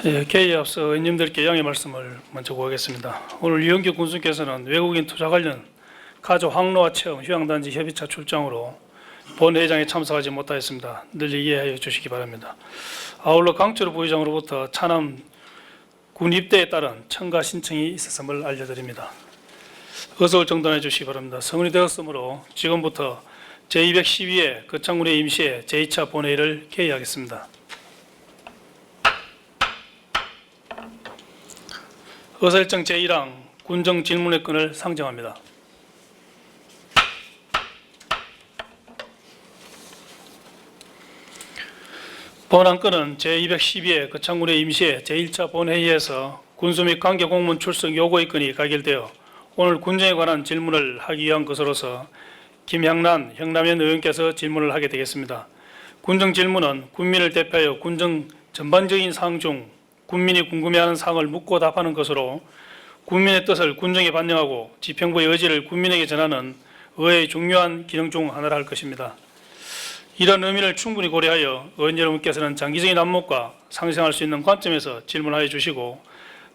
개의에 앞서 의원님들께 양해 말씀을 먼저 구하겠습니다. 오늘 유영규 군수께서는 외국인 투자 관련 가족 항로화 체험 휴양단지 협의차 출장으로 본회의장에 참석하지 못하였습니다. 늘 이해하여 주시기 바랍니다. 아울러 강철우 부의장으로부터 차남 군 입대에 따른 첨가 신청이 있었음을 알려드립니다. 의석을 정돈해 주시기 바랍니다. 성원이 되었으므로 지금부터 제212회 거창군의 임시회 제2차 본회의를 개의하겠습니다. 의사일정 제1항 군정 질문의 건을 상정합니다. 본 안건은 제212회 거창군의 임시회 제1차 본회의에서 군수 및 관계 공무원 출석 요구의 건이 가결되어 오늘 군정에 관한 질문을 하기 위한 것으로서 김향란 형남현 의원께서 질문을 하게 되겠습니다. 군정 질문은 군민을 대표하여 군정 전반적인 사항 중 군민이 궁금해하는 사항을 묻고 답하는 것으로 군민의 뜻을 군정에 반영하고 집행부의 의지를 군민에게 전하는 의회의 중요한 기능 중 하나라 할 것입니다. 이런 의미를 충분히 고려하여 의원 여러분께서는 장기적인 안목과 상생할 수 있는 관점에서 질문하여 주시고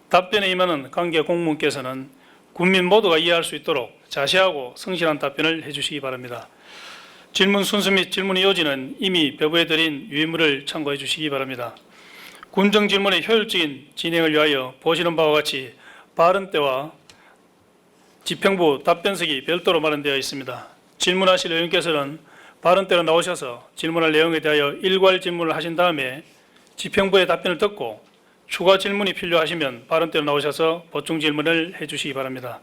답변에 임하는 관계 공무원께서는 군민 모두가 이해할 수 있도록 자세하고 성실한 답변을 해주시기 바랍니다. 질문 순서 및 질문의 요지는 이미 배부해 드린 유인물을 참고해 주시기 바랍니다. 군정 질문의 효율적인 진행을 위하여 보시는 바와 같이 발언대와 집행부 답변석이 별도로 마련되어 있습니다. 질문하실 의원께서는 발언대로 나오셔서 질문할 내용에 대하여 일괄 질문을 하신 다음에 집행부의 답변을 듣고 추가 질문이 필요하시면 발언대로 나오셔서 보충 질문을 해주시기 바랍니다.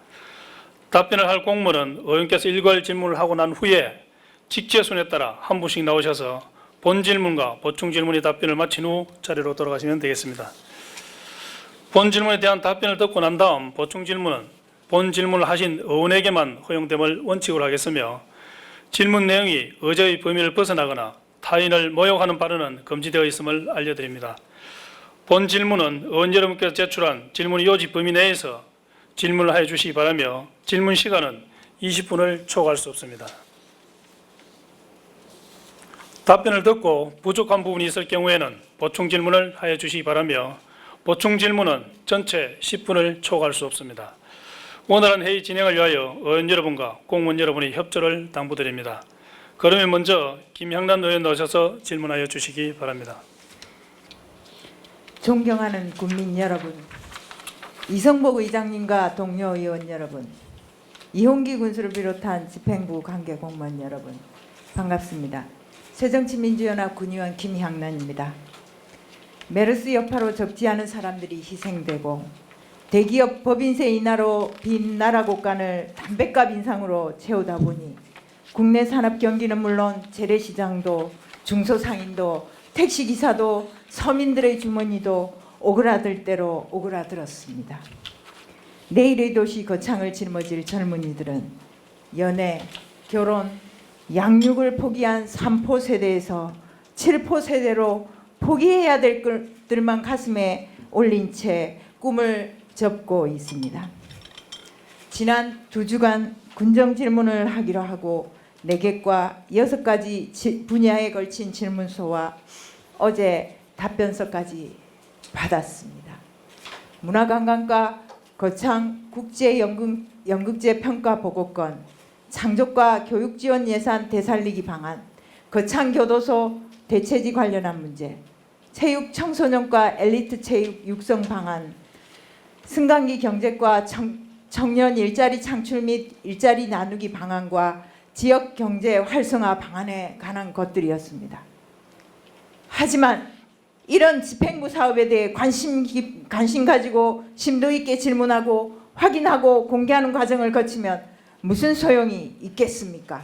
답변을 할 공무원은 의원께서 일괄 질문을 하고 난 후에 직제순에 따라 한 분씩 나오셔서 본 질문과 보충 질문의 답변을 마친 후 자리로 돌아가시면 되겠습니다. 본 질문에 대한 답변을 듣고 난 다음 보충 질문은 본 질문을 하신 의원에게만 허용됨을 원칙으로 하겠으며 질문 내용이 의제의 범위를 벗어나거나 타인을 모욕하는 발언은 금지되어 있음을 알려드립니다. 본 질문은 의원 여러분께서 제출한 질문의 요지 범위 내에서 질문을 해 주시기 바라며 질문 시간은 20분을 초과할 수 없습니다. 답변을 듣고 부족한 부분이 있을 경우에는 보충 질문을 하여 주시기 바라며 보충 질문은 전체 10분을 초과할 수 없습니다. 원활한 회의 진행을 위하여 의원 여러분과 공무원 여러분의 협조를 당부드립니다. 그러면 먼저 김향란 의원 나오셔서 질문하여 주시기 바랍니다. 존경하는 국민 여러분, 이성복 의장님과 동료 의원 여러분, 이홍기 군수를 비롯한 집행부 관계 공무원 여러분, 반갑습니다. 새정치민주연합 군의원 김향란입니다. 메르스 여파로 적지 않은 사람들이 희생되고 대기업 법인세 인하로 빈 나라 곳간을 담배값 인상으로 채우다 보니 국내 산업 경기는 물론 재래시장도 중소상인도 택시기사도 서민들의 주머니도 오그라들 대로 오그라들었습니다. 내일의 도시 거창을 짊어질 젊은이들은 연애, 결혼, 양육을 포기한 3포 세대에서 7포 세대로 포기해야 될 것들만 가슴에 올린 채 꿈을 접고 있습니다. 지난 2주간 군정 질문을 하기로 하고 4개과 6가지 분야에 걸친 질문서와 어제 답변서까지 받았습니다. 문화관광과 거창 국제연극제 평가 보고권, 창조과 교육지원 예산 되살리기 방안, 거창교도소 대체지 관련한 문제, 체육 청소년과 엘리트 체육 육성 방안, 승강기 경제과 청년 일자리 창출 및 일자리 나누기 방안과 지역 경제 활성화 방안에 관한 것들이었습니다. 하지만 이런 집행부 사업에 대해 관심 가지고 심도 있게 질문하고 확인하고 공개하는 과정을 거치면 무슨 소용이 있겠습니까?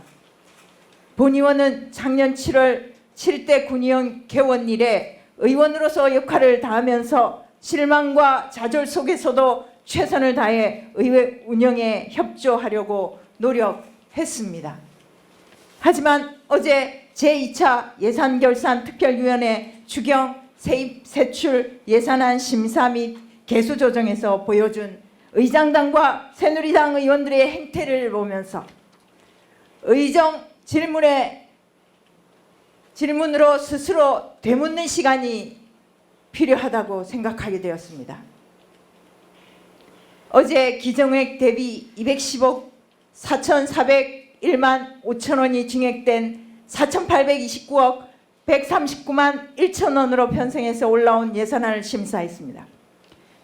본 의원은 작년 7월 7대 군의원 개원 이래 의원으로서 역할을 다하면서 실망과 좌절 속에서도 최선을 다해 의회 운영에 협조하려고 노력했습니다. 하지만 어제 제2차 예산결산특별위원회 추경 세입 세출 예산안 심사 및 개수 조정에서 보여준 의장단과 새누리당 의원들의 행태를 보면서 의정 질문으로 스스로 되묻는 시간이 필요하다고 생각하게 되었습니다. 어제 기정액 대비 210억 4,401만 5천 원이 증액된 4,829억 139만 1천 원으로 편성해서 올라온 예산안을 심사했습니다.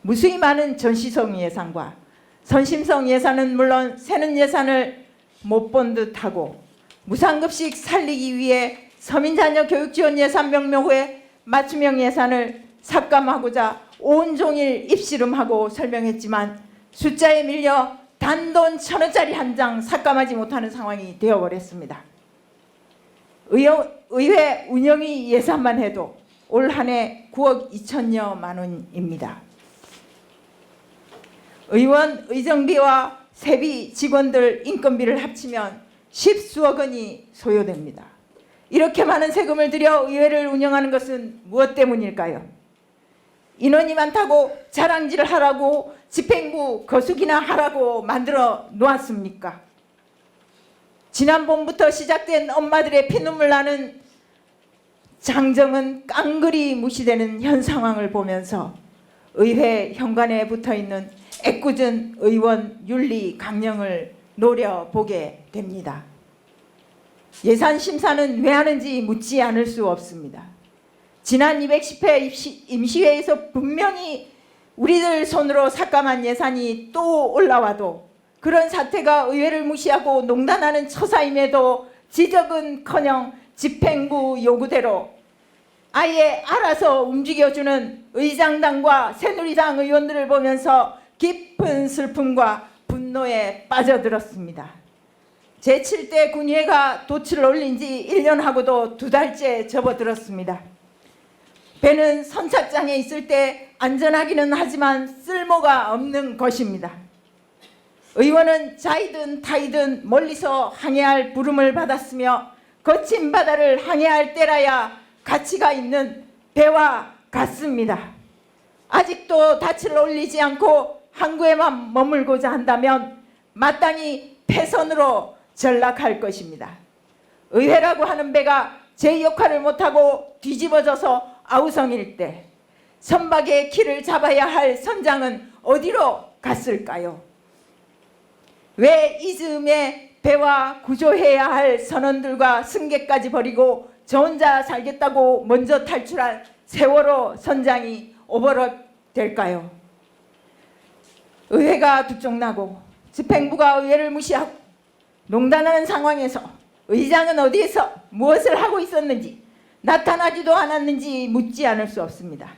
무수히 많은 전시성 예산과 선심성 예산은 물론 새는 예산을 못 본 듯하고 무상급식 살리기 위해 서민자녀 교육지원 예산 명명후에 맞춤형 예산을 삭감하고자 온종일 입씨름하고 설명했지만 숫자에 밀려 단돈 1,000원짜리 한 장 삭감하지 못하는 상황이 되어버렸습니다. 의회 운영위 예산만 해도 올 한 해 9억 2천여만 원입니다. 의원 의정비와 세비, 직원들 인건비를 합치면 10수억 원이 소요됩니다. 이렇게 많은 세금을 들여 의회를 운영하는 것은 무엇 때문일까요? 인원이 많다고 자랑질을 하라고 집행부 거수기나 하라고 만들어 놓았습니까? 지난 봄부터 시작된 엄마들의 피눈물 나는 장정은 깡그리 무시되는 현 상황을 보면서 의회 현관에 붙어있는 애꿎은 의원 윤리 강령을 노려보게 됩니다. 예산 심사는 왜 하는지 묻지 않을 수 없습니다. 지난 210회 임시회에서 분명히 우리들 손으로 삭감한 예산이 또 올라와도 그런 사태가 의회를 무시하고 농단하는 처사임에도 지적은커녕 집행부 요구대로 아예 알아서 움직여주는 의장당과 새누리당 의원들을 보면서 깊은 슬픔과 분노에 빠져들었습니다. 제7대 군의회가 돛을 올린 지 1년하고도 2달째 접어들었습니다. 배는 선착장에 있을 때 안전하기는 하지만 쓸모가 없는 것입니다. 의원은 자이든 타이든 멀리서 항해할 부름을 받았으며 거친 바다를 항해할 때라야 가치가 있는 배와 같습니다. 아직도 닻을 올리지 않고 항구에만 머물고자 한다면 마땅히 폐선으로 전락할 것입니다. 의회라고 하는 배가 제 역할을 못하고 뒤집어져서 아우성일 때 선박의 키를 잡아야 할 선장은 어디로 갔을까요? 왜 이 즈음에 배와 구조해야 할 선원들과 승객까지 버리고 저 혼자 살겠다고 먼저 탈출한 세월호 선장이 오버랩 될까요? 의회가 두쪽나고 집행부가 의회를 무시하고 농단하는 상황에서 의장은 어디에서 무엇을 하고 있었는지 나타나지도 않았는지 묻지 않을 수 없습니다.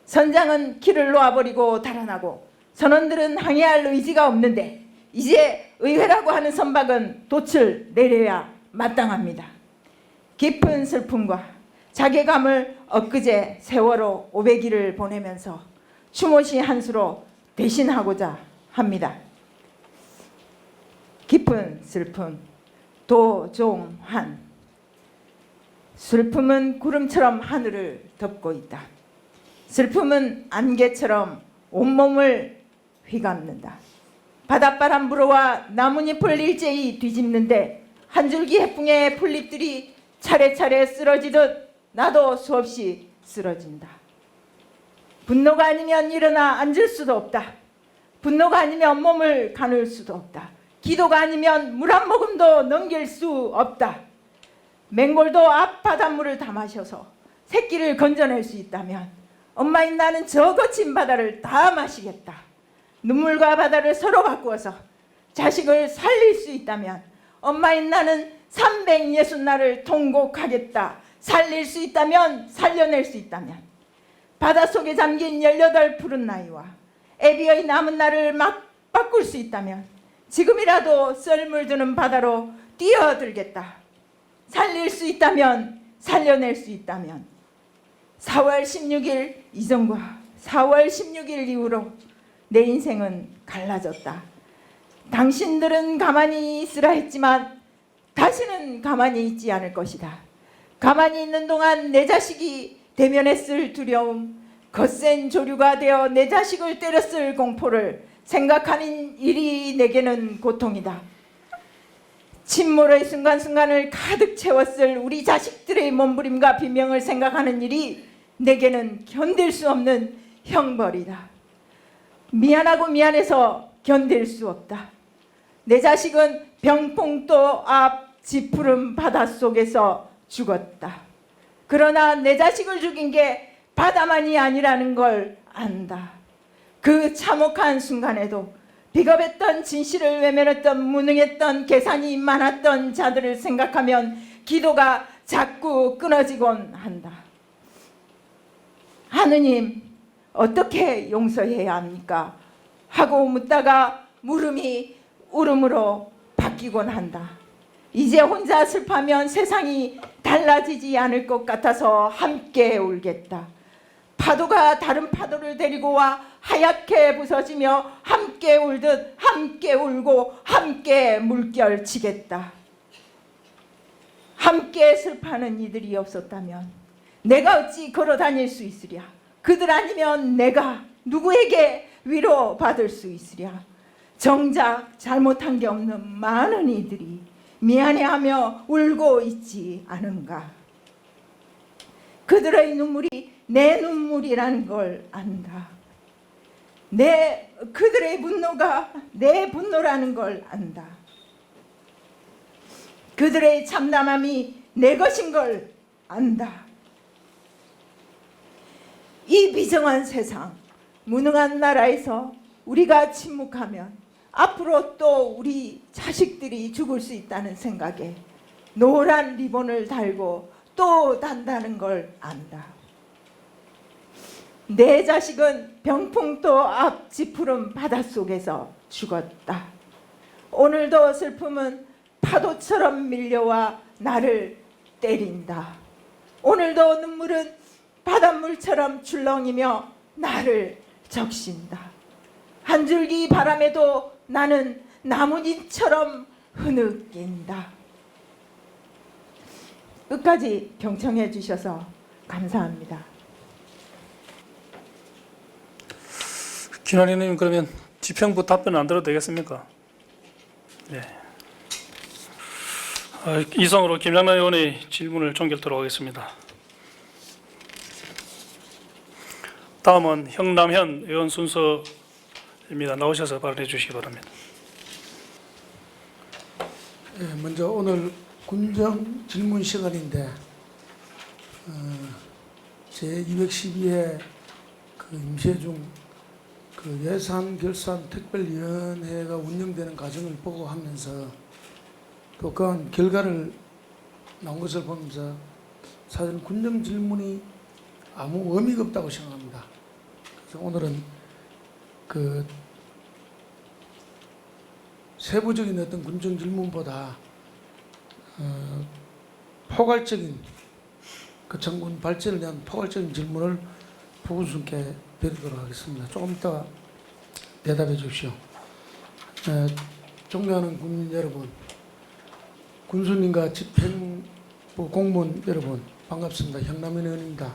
선장은 길을 놓아버리고 달아나고 선원들은 항해할 의지가 없는데 이제 의회라고 하는 선박은 돛을 내려야 마땅합니다. 깊은 슬픔과 자괴감을 엊그제 세월호 500일을 보내면서 추모시 한 수로 대신하고자 합니다. 깊은 슬픔, 도종환. 슬픔은 구름처럼 하늘을 덮고 있다. 슬픔은 안개처럼 온몸을 휘감는다. 바닷바람 불어와 나뭇잎을 일제히 뒤집는데 한 줄기 해풍의 풀잎들이 차례차례 쓰러지듯 나도 수없이 쓰러진다. 분노가 아니면 일어나 앉을 수도 없다. 분노가 아니면 몸을 가눌 수도 없다. 기도가 아니면 물 한 모금도 넘길 수 없다. 맹골도 앞바닷물을 다 마셔서 새끼를 건져낼 수 있다면 엄마인 나는 저 거친 바다를 다 마시겠다. 눈물과 바다를 서로 바꾸어서 자식을 살릴 수 있다면 엄마인 나는 360날을 통곡하겠다. 살릴 수 있다면, 살려낼 수 있다면 바닷속에 잠긴 18 푸른 나이와 애비의 남은 날을 막 바꿀 수 있다면 지금이라도 썰물 드는 바다로 뛰어들겠다. 살릴 수 있다면, 살려낼 수 있다면 4월 16일 이전과 4월 16일 이후로 내 인생은 갈라졌다. 당신들은 가만히 있으라 했지만 다시는 가만히 있지 않을 것이다. 가만히 있는 동안 내 자식이 대면했을 두려움, 거센 조류가 되어 내 자식을 때렸을 공포를 생각하는 일이 내게는 고통이다. 침몰의 순간순간을 가득 채웠을 우리 자식들의 몸부림과 비명을 생각하는 일이 내게는 견딜 수 없는 형벌이다. 미안하고 미안해서 견딜 수 없다. 내 자식은 병풍도 앞 지푸른 바닷속에서 죽었다. 그러나 내 자식을 죽인 게 바다만이 아니라는 걸 안다. 그 참혹한 순간에도 비겁했던 진실을 외면했던 무능했던 계산이 많았던 자들을 생각하면 기도가 자꾸 끊어지곤 한다. 하느님, 어떻게 용서해야 합니까? 하고 묻다가 물음이 울음으로 바뀌곤 한다. 이제 혼자 슬퍼하면 세상이 달라지지 않을 것 같아서 함께 울겠다. 파도가 다른 파도를 데리고 와 하얗게 부서지며 함께 울듯 함께 울고 함께 물결치겠다. 함께 슬퍼하는 이들이 없었다면 내가 어찌 걸어 다닐 수 있으랴. 그들 아니면 내가 누구에게 위로받을 수 있으랴. 정작 잘못한 게 없는 많은 이들이 미안해하며 울고 있지 않은가. 그들의 눈물이 내 눈물이라는 걸 안다. 그들의 분노가 내 분노라는 걸 안다. 그들의 참담함이 내 것인 걸 안다. 이 비정한 세상, 무능한 나라에서 우리가 침묵하면 앞으로 또 우리 자식들이 죽을 수 있다는 생각에 노란 리본을 달고 또 단다는 걸 안다. 내 자식은 병풍도 앞 지푸른 바닷속에서 죽었다. 오늘도 슬픔은 파도처럼 밀려와 나를 때린다. 오늘도 눈물은 바닷물처럼 출렁이며 나를 적신다. 한 줄기 바람에도 나는 나뭇잎처럼 흐느낀다. 끝까지 경청해 주셔서 감사합니다. 김한희 의원님, 그러면 지평부 답변 안 들어도 되겠습니까? 네. 이상으로 김양란 의원의 질문을 종결토록 하겠습니다. 다음은 형남현 의원 순서입니다. 나오셔서 발언해 주시기 바랍니다. 네, 먼저 오늘 군정 질문 시간인데 제212회 그 임시회 중 그 예산결산특별위원회가 운영되는 과정을 보고 하면서 또 그 결과를 나온 것을 보면서 사실 군정 질문이 아무 의미가 없다고 생각합니다. 그래서 오늘은 그 세부적인 어떤 군정 질문보다 포괄적인 그 정군 발전을 위한 포괄적인 질문을 부군수께 드리도록 하겠습니다. 조금 이따 대답해 주십시오. 존경하는 국민 여러분, 군수님과 집행부 공무원 여러분, 반갑습니다. 형남현 의원입니다.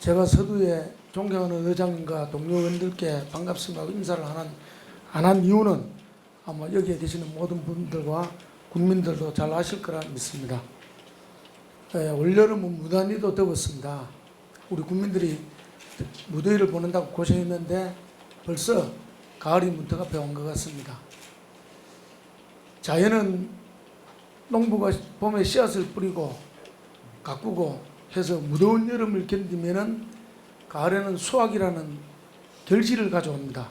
제가 서두에 존경하는 의장님과 동료 의원들께 반갑습니다 하고 인사를 안 한 이유는 아마 여기에 계시는 모든 분들과 국민들도 잘 아실 거라 믿습니다. 올여름은 무단히도 더웠습니다. 우리 국민들이 무더위를 보낸다고 고생했는데 벌써 가을이 문턱 앞에 온 것 같습니다. 자연은 농부가 봄에 씨앗을 뿌리고 가꾸고 해서 무더운 여름을 견디면은 가을에는 수확이라는 결실을 가져옵니다.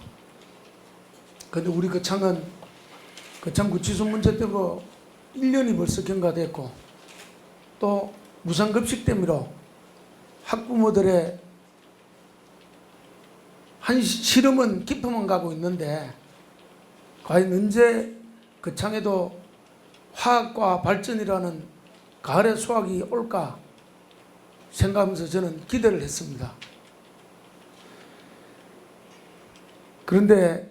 그런데 우리 거창은 거창구치소 문제 때문에 1년이 벌써 경과됐고 또 무상급식 때문에 학부모들의 한 시름은 깊어만 가고 있는데 과연 언제 거창에도 화학과 발전이라는 가을의 수확이 올까 생각하면서 저는 기대를 했습니다. 그런데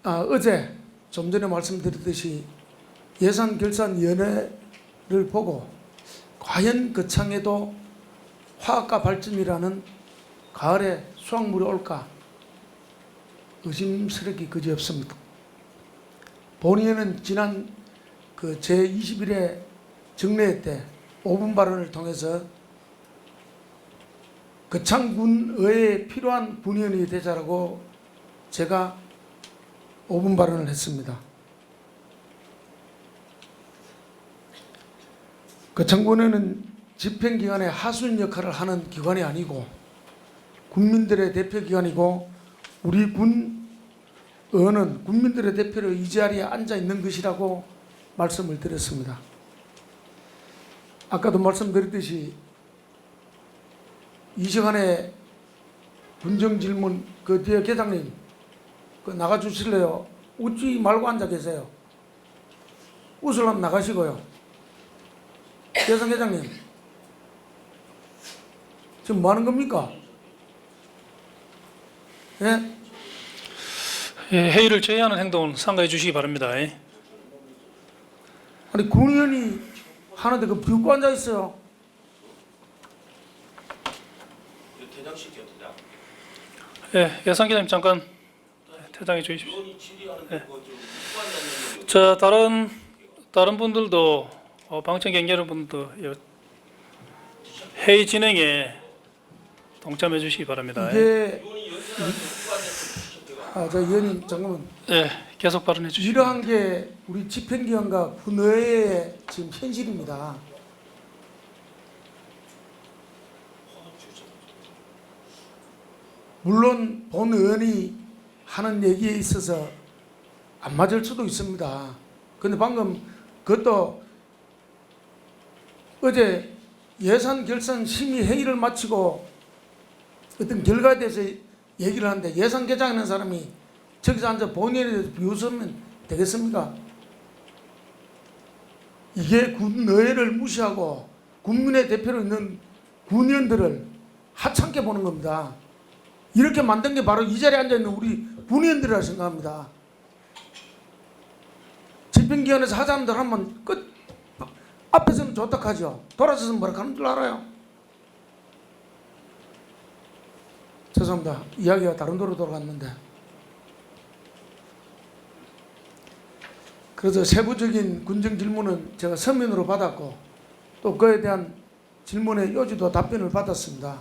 어제 좀 전에 말씀드렸듯이 예산결산위원회를 보고 과연 거창에도 화학과 발전이라는 가을에 수확물이 올까 의심스럽기 그지없습니다. 본의원은 지난 그 제21회 정례회 때 5분 발언을 통해서 거창군의회에 필요한 군의원이 되자라고 제가 5분 발언을 했습니다. 거창군의회는 집행기관의 하수인 역할을 하는 기관이 아니고 국민들의 대표기관이고 우리 군의원은 국민들의 대표로 이 자리에 앉아 있는 것이라고 말씀을 드렸습니다. 아까도 말씀드렸듯이 이 시간에 군정질문 그 뒤에 계장님 그 나가주실래요? 웃지 말고 앉아 계세요. 웃으려면 나가시고요. 계장님 지금 뭐 하는 겁니까? 예? 예, 회의를 제의하는 행동은 삼가해 주시기 바랍니다. 아니 군의원이 하는데 그 비웃고 앉아 있어요. 예, 예상기자님 잠깐 퇴장해 주십시오. 예. 자, 다른 분들도 방청객 여러분도 회의 진행에 동참해 주시기 바랍니다. 이게 저 의원님 잠깐만. 예, 계속 발언해 주시기 이러한 게 우리 집행기관과 군의회의 지금 현실입니다. 물론 본 의원이 하는 얘기에 있어서 안 맞을 수도 있습니다. 그런데 방금 그것도 어제 예산 결산 심의 회의를 마치고 어떤 결과에 대해서 얘기를 하는데 예산 개정하는 사람이 저기서 앉아 본인에 대해서 비웃으면 되겠습니까? 이게 군의회를 무시하고 국민의 대표로 있는 군의원들을 하찮게 보는 겁니다. 이렇게 만든 게 바로 이 자리에 앉아있는 우리 군의원들이라 생각합니다. 집행기관에서 하자는 하면 끝. 앞에서는 좋다 하죠. 돌아서서 뭐라 하는 줄 알아요. 죄송합니다. 이야기가 다른 도로 돌아갔는데. 그래서 세부적인 군정 질문은 제가 서면으로 받았고 또 그에 대한 질문의 요지도 답변을 받았습니다.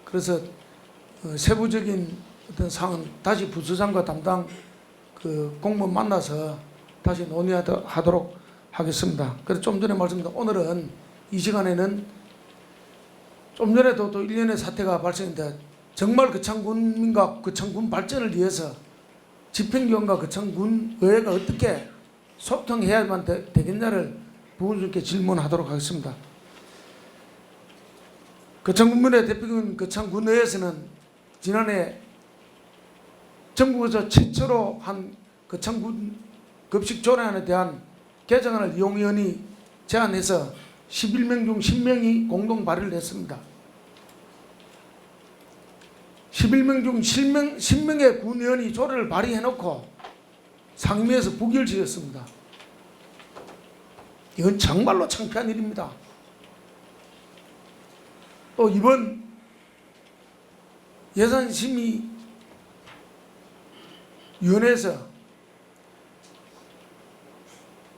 그래서 세부적인 어떤 사항은 다시 부서장과 담당 그 공무원 만나서 다시 논의하도록 하겠습니다. 그래서 좀 전에 말씀드린 오늘은 이 시간에는 좀 전에도 또 일련의 사태가 발생했는데 정말 거창군민과 거창군 발전을 위해서 집행기관과 거창군의회가 어떻게 소통해야만 되겠냐를 부분적게 질문하도록 하겠습니다. 거창군민회 대표기관 거창군의회에서는 지난해 전국에서 최초로 한 거창군 급식조례안에 대한 개정안을 용의원이 제안해서 11명 중 10명이 공동 발의를 했습니다. 11명 중 10명의 군의원이 조례를 발의해놓고 상임위에서 부결지었습니다. 이건 정말로 창피한 일입니다. 또 이번 예산심의위원회에서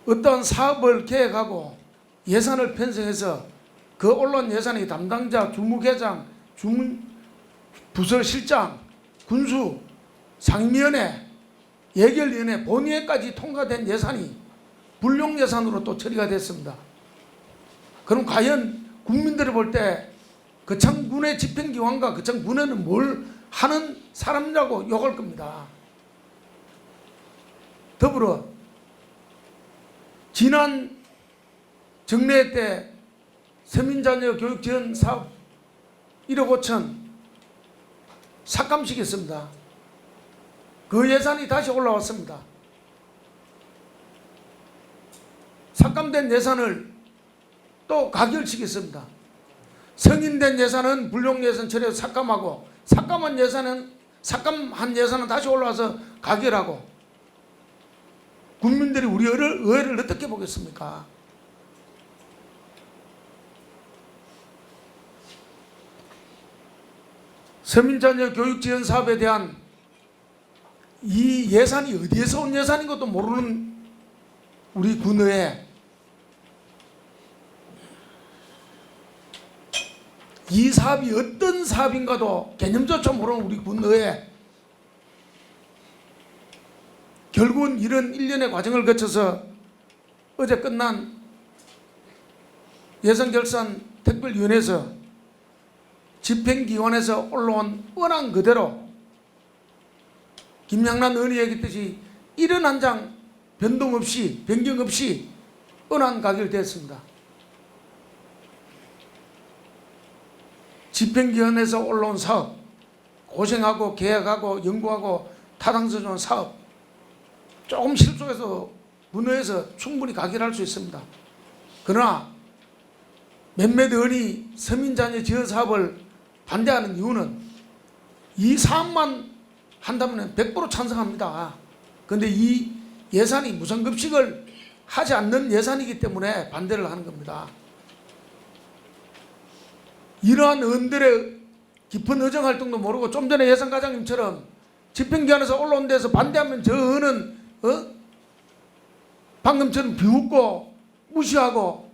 어떠한 사업을 계획하고 예산을 편성해서 그 올라온 예산이 담당자, 주무계장, 부서실장, 군수, 상임위원회, 예결위원회, 본회의까지 통과된 예산이 불용예산으로 또 처리가 됐습니다. 그럼 과연 국민들이 볼 때 거창군의 집행기관과 거창군에는 뭘 하는 사람이라고 욕할 겁니다. 더불어 지난 정례 때 서민자녀 교육지원 사업 1억 5천 삭감시켰습니다. 그 예산이 다시 올라왔습니다. 삭감된 예산을 또 가결시켰습니다. 승인된 예산은 불용예산 처리해서 삭감하고 삭감한 예산은 다시 올라와서 가결하고 국민들이 우리 의회를 어떻게 보겠습니까? 서민자녀 교육지원 사업에 대한 이 예산이 어디에서 온 예산인 것도 모르는 우리 군의회 이 사업이 어떤 사업인가도 개념조차 모르는 우리 군의회, 결국은 이런 일련의 과정을 거쳐서 어제 끝난 예산결산 특별위원회에서 집행기관에서 올라온 원안 그대로 김양란 의원이 얘기했듯이 1원 한 장 변동 없이 변경 없이 원안 가결됐습니다. 집행기관에서 올라온 사업, 고생하고 계획하고 연구하고 타당성한 사업, 조금 실속해서 군의회에서 충분히 가결할 수 있습니다. 그러나 몇몇 의원이 서민자녀 지원사업을 반대하는 이유는 이 사업만 한다면 100% 찬성합니다. 그런데 이 예산이 무상급식을 하지 않는 예산이기 때문에 반대를 하는 겁니다. 이러한 의원들의 깊은 의정활동도 모르고 좀 전에 예산과장님처럼 집행기관에서 올라온 데서 반대하면 저 의원은 방금처럼 비웃고 무시하고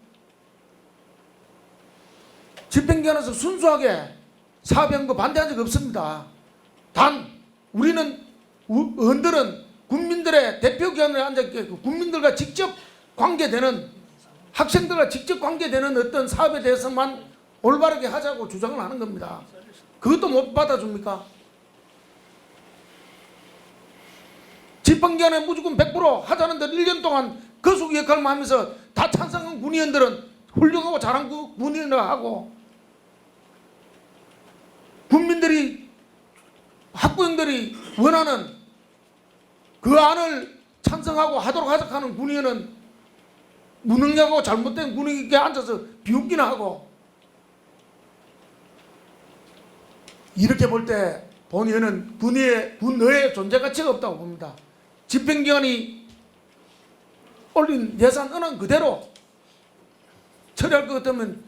집행기관에서 순수하게 사업한 거 반대한 적 없습니다. 단 우리는 의원들은 국민들의 대표기관에 앉아있고 국민들과 직접 관계되는 학생들과 직접 관계되는 어떤 사업에 대해서만 올바르게 하자고 주장을 하는 겁니다. 그것도 못 받아줍니까? 집행기관에 무조건 100% 하자는데 1년 동안 거수 역할만 하면서 다 찬성한 군의원들은 훌륭하고 잘한 군의원을 하고 국민들이 학부형들이 원하는 그 안을 찬성하고 하도록 하는 군의원은 무능력하고 잘못된 군의원에 앉아서 비웃기나 하고 이렇게 볼 때 본의원은 군의회 존재 가치가 없다고 봅니다. 집행기관이 올린 예산 은행 그대로 처리할 것 같으면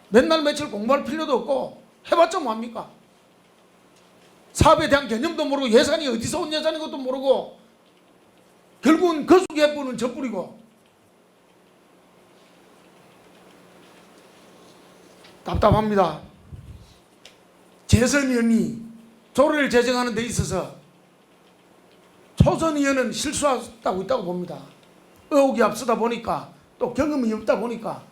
맨날 며칠 공부할 필요도 없고 해봤자 뭐합니까? 사업에 대한 개념도 모르고 예산이 어디서 온 예산인 것도 모르고 결국은 거수기획부는 저뿌리고 답답합니다. 재선위원이 조례를 제정하는 데 있어서 초선위원은 실수하고 있다고 봅니다. 의혹이 앞서다 보니까 또 경험이 없다 보니까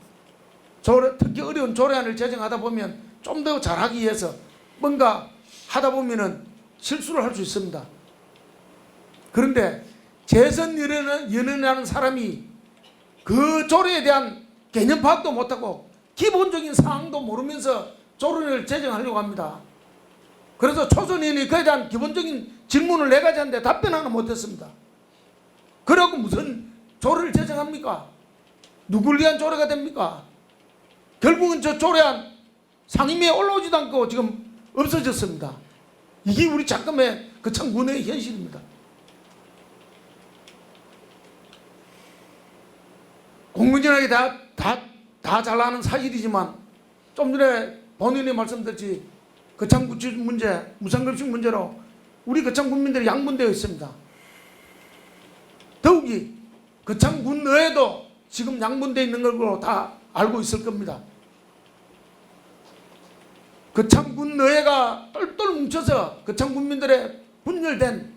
특히 어려운 조례안을 제정하다 보면 좀 더 잘하기 위해서 뭔가 하다 보면은 실수를 할 수 있습니다. 그런데 재선위원회라는 사람이 그 조례에 대한 개념 파악도 못하고 기본적인 사항도 모르면서 조례를 제정하려고 합니다. 그래서 초선위원이 그에 대한 기본적인 질문을 4가지 하는데 답변 하나 못했습니다. 그러고 무슨 조례를 제정합니까? 누굴 위한 조례가 됩니까? 결국은 저 조례안 상임위에 올라오지도 않고 지금 없어졌습니다. 이게 우리 잠깐의 거창 군의 현실입니다. 공공연하게 다 잘 아는 사실이지만 좀 전에 본인이 말씀드렸지 거창구치 문제, 무상급식 문제로 우리 거창 군민들이 양분되어 있습니다. 더욱이 거창군 내에도 지금 양분되어 있는 걸로 다 알고 있을 겁니다. 거창군 내가 똘똘 뭉쳐서 거창 군민들의 분열된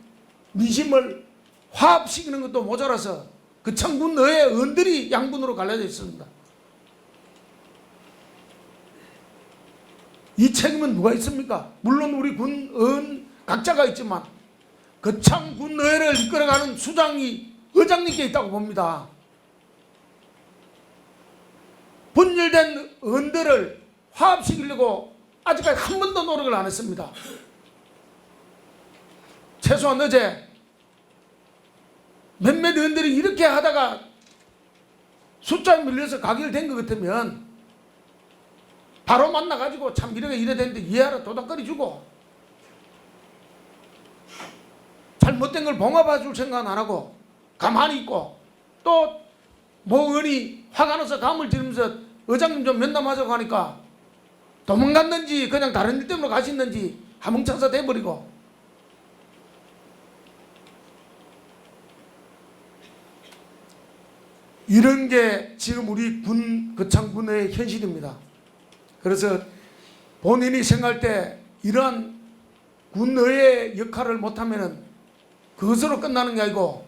민심을 화합시키는 것도 모자라서 거창군 내의 의원들이 양분으로 갈려져 있습니다. 이 책임은 누가 있습니까? 물론 우리 군 의원 각자가 있지만 거창 군 의회를 이끌어가는 수장이 의장님께 있다고 봅니다. 분열된 의원들을 화합시키려고 아직까지 한 번도 노력을 안 했습니다. 최소한 어제 몇몇 의원들이 이렇게 하다가 숫자에 밀려서 가결된 것 같으면 바로 만나가지고 참 이래 되는데 이해하라 도닥거리 주고 잘못된 걸 봉합해 줄 생각은 안 하고 가만히 있고 또 모 의원이 화가 나서 감을 지르면서 의장님 좀 면담하자고 하니까 도망갔는지 그냥 다른 일 때문에 가셨는지 하몽창사 돼버리고 이런 게 지금 우리 거창군의 현실입니다. 그래서 본인이 생각할 때 이러한 군의의 역할을 못하면은 그것으로 끝나는 게 아니고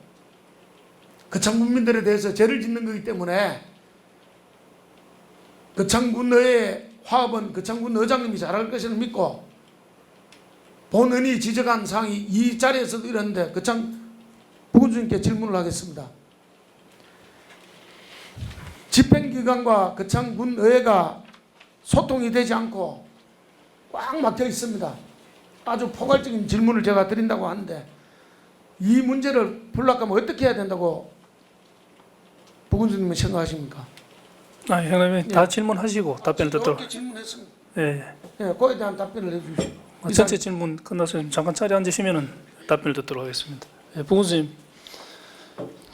거창 군민들에 대해서 죄를 짓는 거기 때문에 거창군의회 화합은 거창군 의장님이 잘할 것을 믿고 본인이 지적한 사항이 이 자리에서도 이랬는데 거창 부군주님께 질문을 하겠습니다. 집행기관과 거창군의회가 소통이 되지 않고 꽉 막혀 있습니다. 아주 포괄적인 질문을 제가 드린다고 하는데 이 문제를 풀려면 어떻게 해야 된다고 부군주님은 생각하십니까? 형님이 다 질문하시고 답변을 듣도록. 이렇게 질문했습니다. 예. 예, 그에 대한 답변을 해주시오. 전체 질문 끝나서 잠깐 자리에 앉으시면은 답변을 듣도록 하겠습니다. 예, 부군수님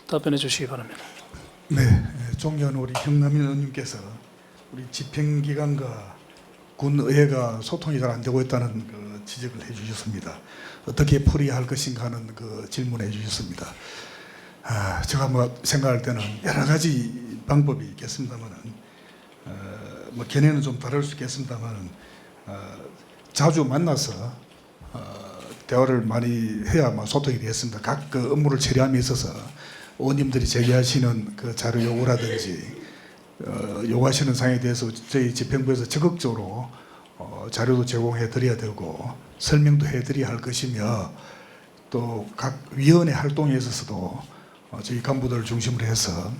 답변해 주시기 바랍니다. 네, 존경하는 우리 형남인 의원님께서 우리 집행기관과 군의회가 소통이 잘 안 되고 있다는 그 지적을 해주셨습니다. 어떻게 풀이할 것인가 하는 그 질문을 해주셨습니다. 제가 뭐 생각할 때는 여러 가지 방법이 있겠습니다만은 뭐 견해는 좀 다를 수 있겠습니다만은 자주 만나서 대화를 많이 해야 소통이 되겠습니다. 각 그 업무를 처리함에 있어서 의원님들이 제기하시는 그 자료 요구라든지 요구하시는 사항에 대해서 저희 집행부에서 적극적으로 자료도 제공해 드려야 되고 설명도 해 드려야 할 것이며 또 각 위원회 활동에 있어서도 저희 간부들을 중심으로 해서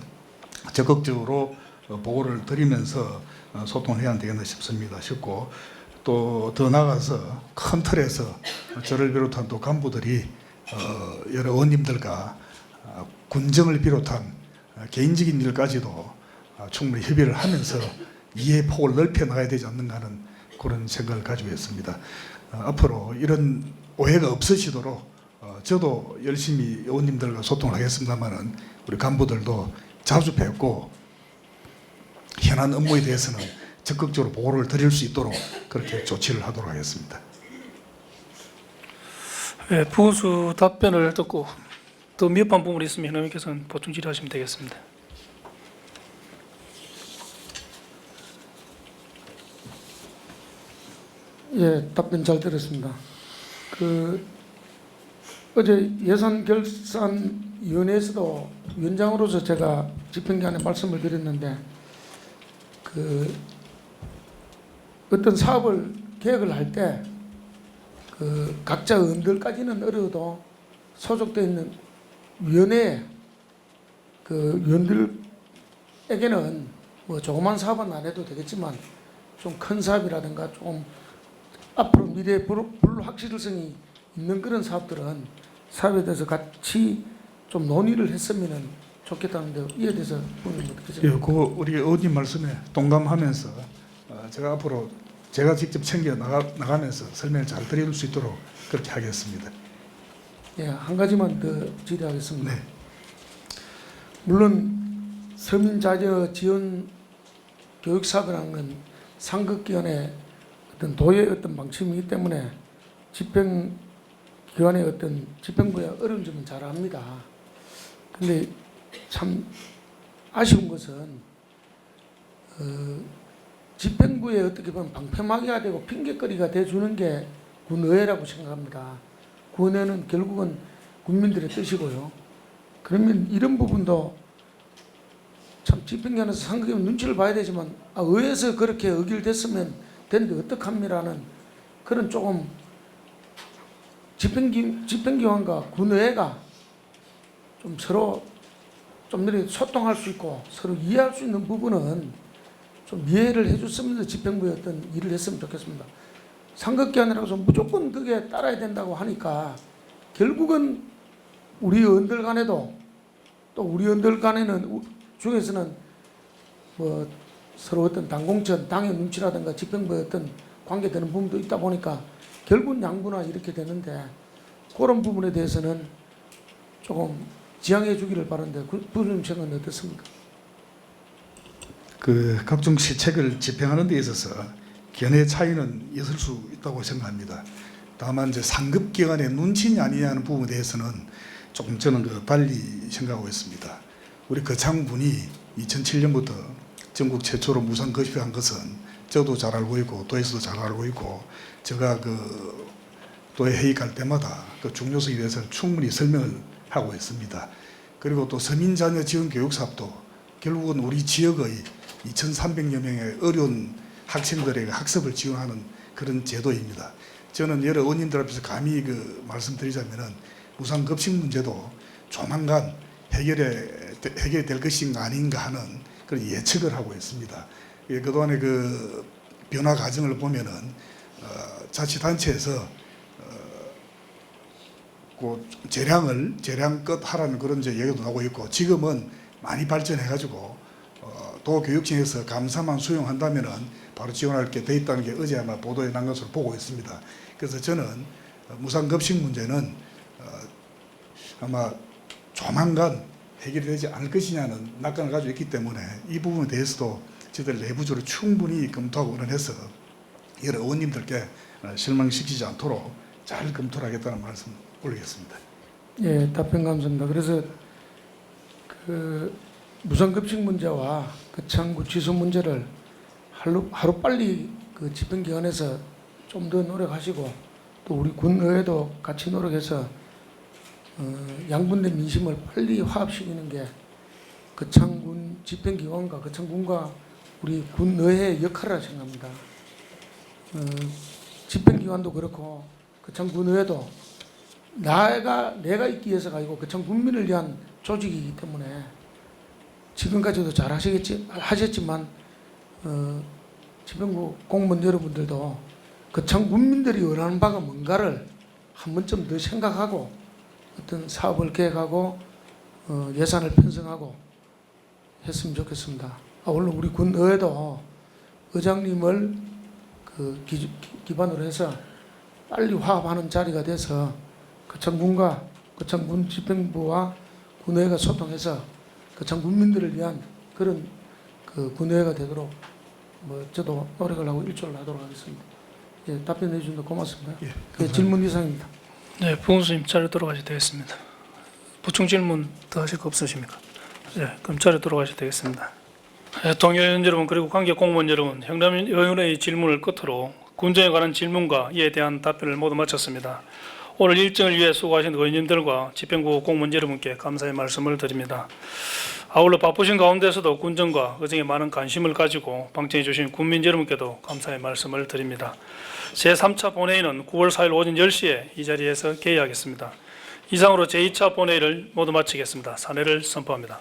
적극적으로 보고를 드리면서 소통을 해야 되겠나 싶고 또 더 나아가서 큰 틀에서 저를 비롯한 또 간부들이 여러 의원님들과 군정을 비롯한 개인적인 일까지도 충분히 협의를 하면서 이해의 폭을 넓혀 나가야 되지 않는가 하는 그런 생각을 가지고 있습니다. 앞으로 이런 오해가 없으시도록 저도 열심히 의원님들과 소통을 하겠습니다만은 우리 간부들도 자주 뵙고 현안 업무에 대해서는 적극적으로 보고를 드릴 수 있도록 그렇게 조치를 하도록 하겠습니다. 예, 부군수 답변을 듣고 더 미흡한 부분이 있으면 형님께서는 보충 질의하시면 되겠습니다. 예, 답변 잘 들었습니다. 어제 예산결산위원회에서도 위원장으로서 제가 집행기관에 말씀을 드렸는데 어떤 사업을 계획을 할 때 각자 의원들까지는 어려도 소속되어 있는 위원회 위원들에게는 뭐 조그만 사업은 안 해도 되겠지만 좀 큰 사업이라든가 좀 앞으로 미래에 불확실성이 있는 그런 사업들은 사업에 대해서 같이 좀 논의를 했으면 좋겠다는데 이에 대해서 부모님 어떻게 생각하세요? 우리 의원님 말씀에 동감하면서 제가 앞으로 제가 직접 챙겨 나가면서 설명을 잘 드릴 수 있도록 그렇게 하겠습니다. 예, 한 가지만 더 질의하겠습니다. 네. 물론 서민자녀 지원 교육 사업이라는 건 상급기관의 어떤 도의 어떤 방침이기 때문에 집행기관의 어떤 집행부의 어려운 점은 잘 압니다. 근데 참 아쉬운 것은 집행부에 어떻게 보면 방패막이가 되고 핑계거리가 돼주는 게 군의회라고 생각합니다. 군의회는 결국은 국민들의 뜻이고요. 그러면 이런 부분도 참 집행기관에서 상급기관 눈치를 봐야 되지만 의회에서 그렇게 의결됐으면 되는데 어떡합니라는 그런 조금 집행기관과 군의회가 좀 서로 좀 이렇게 소통할 수 있고 서로 이해할 수 있는 부분은 좀 이해를 해줬으면서 집행부에 어떤 일을 했으면 좋겠습니다. 상급기관이라고 해서 무조건 그게 따라야 된다고 하니까 결국은 우리 의원들 간에도 또 우리 의원들 간에는 중에서는 뭐 서로 어떤 당공천, 당의 눈치라든가 집행부의 어떤 관계되는 부분도 있다 보니까 결국은 양분화 이렇게 되는데 그런 부분에 대해서는 조금 지양해 주기를 바라는데 부장님 생각은 어떻습니까? 각종 시책을 집행하는 데 있어서 견해 차이는 있을 수 있다고 생각합니다. 다만 이제 상급기관의 눈치냐 아니냐는 부분에 대해서는 조금 저는 달리 생각하고 있습니다. 우리 거창군이 2007년부터 전국 최초로 무상 거시를 한 것은 저도 잘 알고 있고 도에서도 잘 알고 있고 제가 그 도에 회의 갈 때마다 그 중요성에 대해서 충분히 설명을 하고 있습니다. 그리고 또 서민자녀 지원 교육 사업도 결국은 우리 지역의 2,300여 명의 어려운 학생들에게 학습을 지원하는 그런 제도입니다. 저는 여러 의원님들 앞에서 감히 그 말씀드리자면은 무상급식 문제도 조만간 해결될 것인가 아닌가 하는 그런 예측을 하고 있습니다. 그동안의 그 변화 과정을 보면은 자치단체에서 그 재량껏 하라는 그런 이제 얘기도 나오고 있고 지금은 많이 발전해가지고 도교육청에서 감사만 수용한다면은 바로 지원할 게 돼 있다는 게 어제 아마 보도에 난 것으로 보고 있습니다. 그래서 저는 무상급식 문제는 아마 조만간 해결이 되지 않을 것이냐는 낙관을 가지고 있기 때문에 이 부분에 대해서도 저희들 내부적으로 충분히 검토하고 의논해서 여러 의원님들께 실망시키지 않도록 잘 검토를 하겠다는 말씀 올리겠습니다. 예, 답변 감사합니다. 그래서 그 무상급식 문제와 그 창구 취소 문제를 하루 빨리 그 집행기관에서 좀 더 노력하시고 또 우리 군의회도 같이 노력해서 양분된 민심을 빨리 화합시키는 게 거창군 집행기관과 거창군과 우리 군의회의 역할이라 생각합니다. 집행기관도 그렇고 거창군의회도 내가 있기 위해서가 아니고 거창군민을 위한 조직이기 때문에 지금까지도 잘 하셨지만 집행부 공무원 여러분들도 거창군민들이 원하는 바가 뭔가를 한 번쯤 더 생각하고 어떤 사업을 계획하고 예산을 편성하고 했으면 좋겠습니다. 물론 우리 군의회도 의장님을 그 기반으로 해서 빨리 화합하는 자리가 돼서 거창군과 거창군 집행부와 군의회가 소통해서 거창군민들을 위한 그런 그 군의회가 되도록 저도 노력을 하고 일조를 하도록 하겠습니다. 예, 답변해 주셔서 고맙습니다. 예, 질문 이상입니다. 네, 부원수님 자리 돌아가셔도 되겠습니다. 보충 질문 더 하실 거 없으십니까? 네, 그럼 자리 돌아가셔도 되겠습니다. 네, 동료 의원 여러분 그리고 관계 공무원 여러분, 행남위원회의 질문을 끝으로 군정에 관한 질문과 이에 대한 답변을 모두 마쳤습니다. 오늘 일정을 위해 수고하신 의원님들과 집행부 공무원 여러분께 감사의 말씀을 드립니다. 아울러 바쁘신 가운데서도 군정과 의정에 많은 관심을 가지고 방청해 주신 국민 여러분께도 감사의 말씀을 드립니다. 제3차 본회의는 9월 4일 오전 10시에 이 자리에서 개의하겠습니다. 이상으로 제2차 본회의를 모두 마치겠습니다. 사내를 선포합니다.